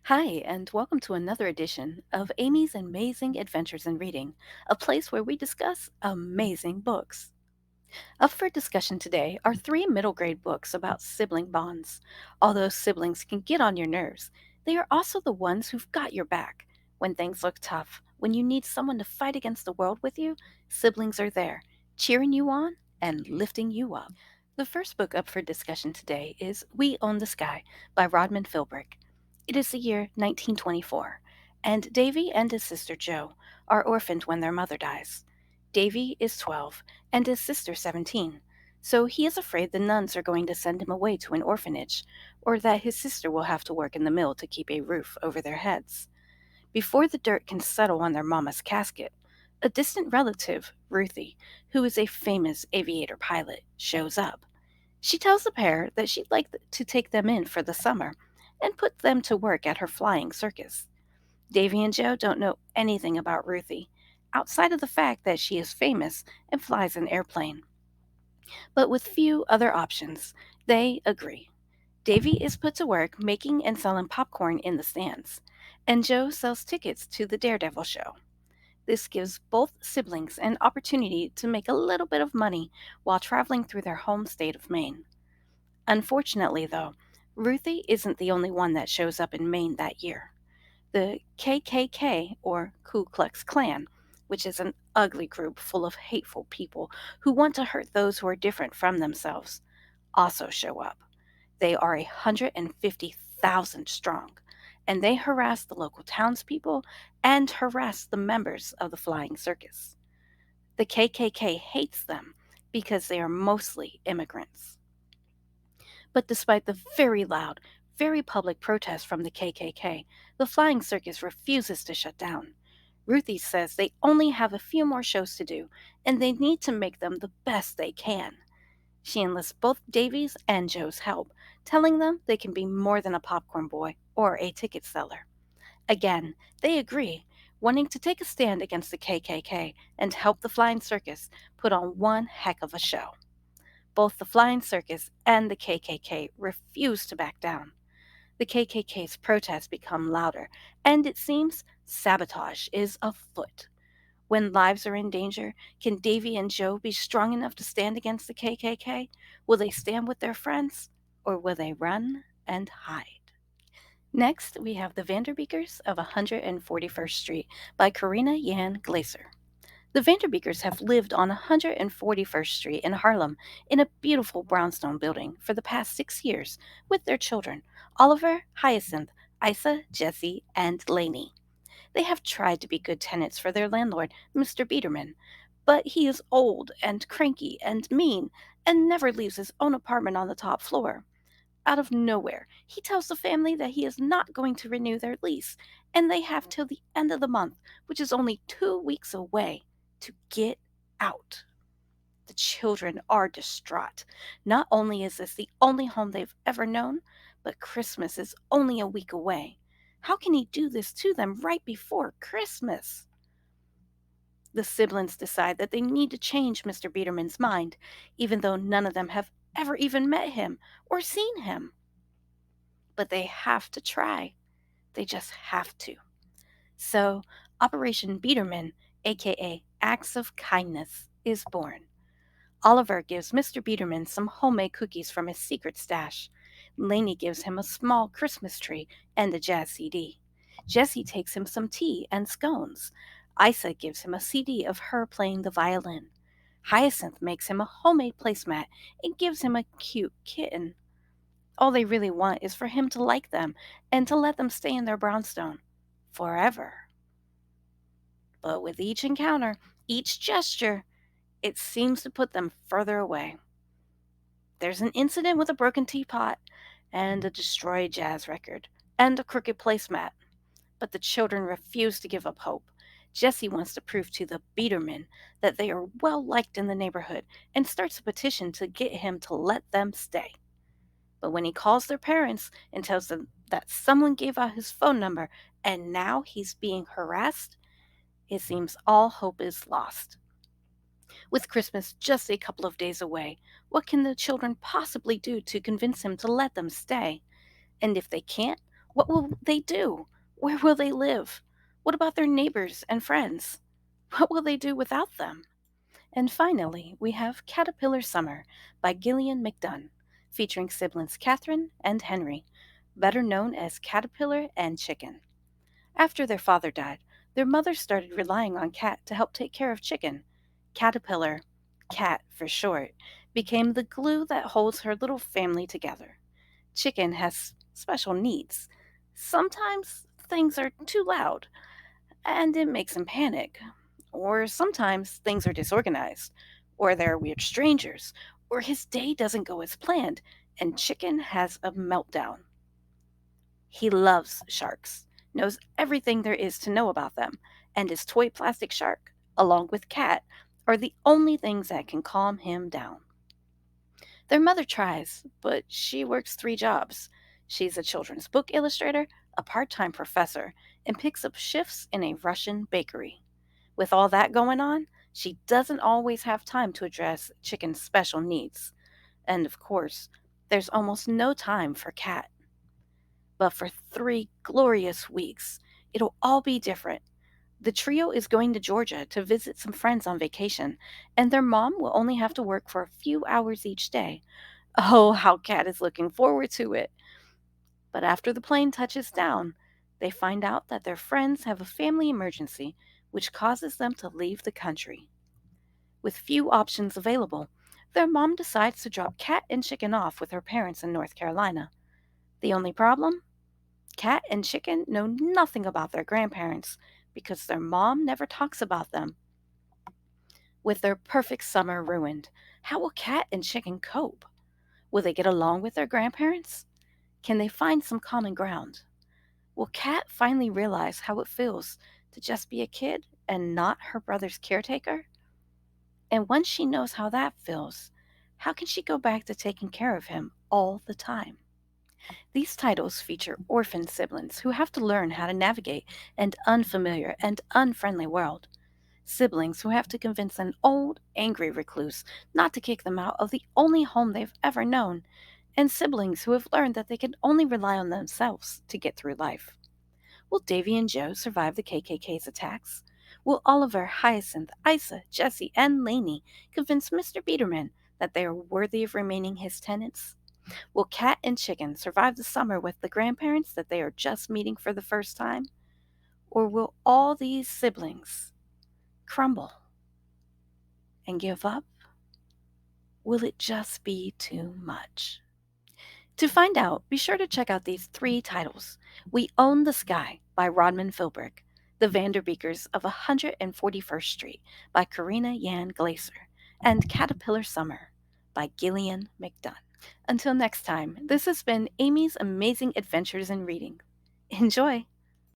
Hi, and welcome to another edition of Amy's Amazing Adventures in Reading, a place where we discuss amazing books. Up for discussion today are three middle grade books about sibling bonds. Although siblings can get on your nerves, they are also the ones who've got your back. When things look tough, when you need someone to fight against the world with you, siblings are there, cheering you on and lifting you up. The first book up for discussion today is We Own the Sky by Rodman Philbrick. It is the year 1924, and Davy and his sister Jo are orphaned when their mother dies. Davy is 12 and his sister 17, so he is afraid the nuns are going to send him away to an orphanage, or that his sister will have to work in the mill to keep a roof over their heads. Before the dirt can settle on their mama's casket, a distant relative, Ruthie, who is a famous aviator pilot, shows up. She tells the pair that she'd like to take them in for the summer and put them to work at her flying circus. Davy and Joe don't know anything about Ruthie, outside of the fact that she is famous and flies an airplane. But with few other options, they agree. Davy is put to work making and selling popcorn in the stands, and Joe sells tickets to the Daredevil show. This gives both siblings an opportunity to make a little bit of money while traveling through their home state of Maine. Unfortunately, though, Ruthie isn't the only one that shows up in Maine that year. The KKK, or Ku Klux Klan, which is an ugly group full of hateful people who want to hurt those who are different from themselves, also show up. They are 150,000 strong, and they harass the local townspeople and harass the members of the flying circus. The KKK hates them because they are mostly immigrants. But despite the very loud, very public protests from the KKK, the flying circus refuses to shut down. Ruthie says they only have a few more shows to do, and they need to make them the best they can. She enlists both Davy's and Joe's help, telling them they can be more than a popcorn boy or a ticket seller. Again, they agree, wanting to take a stand against the KKK and help the flying circus put on one heck of a show. Both the flying circus and the KKK refuse to back down. The KKK's protests become louder, and it seems sabotage is afoot. When lives are in danger, can Davy and Joe be strong enough to stand against the KKK? Will they stand with their friends, or will they run and hide? Next, we have The Vanderbeekers of 141st Street by Karina Yan Glaser. The Vanderbeekers have lived on 141st Street in Harlem in a beautiful brownstone building for the past 6 years with their children, Oliver, Hyacinth, Isa, Jessie, and Lainey. They have tried to be good tenants for their landlord, Mr. Biederman, but he is old and cranky and mean and never leaves his own apartment on the top floor. Out of nowhere, he tells the family that he is not going to renew their lease, and they have till the end of the month, which is only 2 weeks away, to get out. The children are distraught. Not only is this the only home they've ever known, but Christmas is only a week away. How can he do this to them right before Christmas? The siblings decide that they need to change Mr. Biederman's mind, even though none of them have ever even met him or seen him. But they have to try. They just have to. So, Operation Biederman, aka Acts of Kindness, is born. Oliver gives Mr. Biederman some homemade cookies from his secret stash. Laney gives him a small Christmas tree and a jazz CD. Jessie takes him some tea and scones. Isa gives him a CD of her playing the violin. Hyacinth makes him a homemade placemat and gives him a cute kitten. All they really want is for him to like them and to let them stay in their brownstone forever. But with each encounter, each gesture, it seems to put them further away. There's an incident with a broken teapot, and a destroyed jazz record, and a crooked placemat. But the children refuse to give up hope. Jessie wants to prove to the Biederman that they are well liked in the neighborhood and starts a petition to get him to let them stay. But when he calls their parents and tells them that someone gave out his phone number and now he's being harassed, it seems all hope is lost. With Christmas just a couple of days away, what can the children possibly do to convince him to let them stay? And if they can't, What will they do? Where will they live? What about their neighbors and friends? What will they do without them? And finally, we have Caterpillar Summer by Gillian McDunn, featuring siblings Catherine and Henry, better known as Caterpillar and Chicken. After their father died, their mother started relying on Cat to help take care of Chicken. Caterpillar, Cat for short, became the glue that holds her little family together. Chicken has special needs. Sometimes things are too loud, and it makes him panic. Or sometimes things are disorganized, or there are weird strangers, or his day doesn't go as planned, and Chicken has a meltdown. He loves sharks, knows everything there is to know about them, and his toy plastic shark, along with Cat, are the only things that can calm him down. Their mother tries, but she works three jobs. She's a children's book illustrator, a part time professor, and picks up shifts in a Russian bakery. With all that going on, she doesn't always have time to address Chicken's special needs. And of course, there's almost no time for Cat. But for 3 glorious weeks, it'll all be different. The trio is going to Georgia to visit some friends on vacation, and their mom will only have to work for a few hours each day. Oh, how Cat is looking forward to it. But after the plane touches down, they find out that their friends have a family emergency, which causes them to leave the country. With few options available, their mom decides to drop Cat and Chicken off with her parents in North Carolina. The only problem? Cat and Chicken know nothing about their grandparents because their mom never talks about them. With their perfect summer ruined, how will Cat and Chicken cope? Will they get along with their grandparents? Can they find some common ground? Will Cat finally realize how it feels to just be a kid and not her brother's caretaker? And once she knows how that feels, how can she go back to taking care of him all the time? These titles feature orphan siblings who have to learn how to navigate an unfamiliar and unfriendly world. Siblings who have to convince an old, angry recluse not to kick them out of the only home they've ever known, and siblings who have learned that they can only rely on themselves to get through life. Will Davy and Joe survive the KKK's attacks? Will Oliver, Hyacinth, Isa, Jessie, and Laney convince Mr. Biederman that they are worthy of remaining his tenants? Will Cat and Chicken survive the summer with the grandparents that they are just meeting for the first time? Or will all these siblings crumble and give up? Will it just be too much? To find out, be sure to check out these three titles: We Own the Sky by Rodman Philbrick, The Vanderbeekers of 141st Street by Karina Glaser, and Caterpillar Summer by Gillian McDunn. Until next time, this has been Amy's Amazing Adventures in Reading. Enjoy!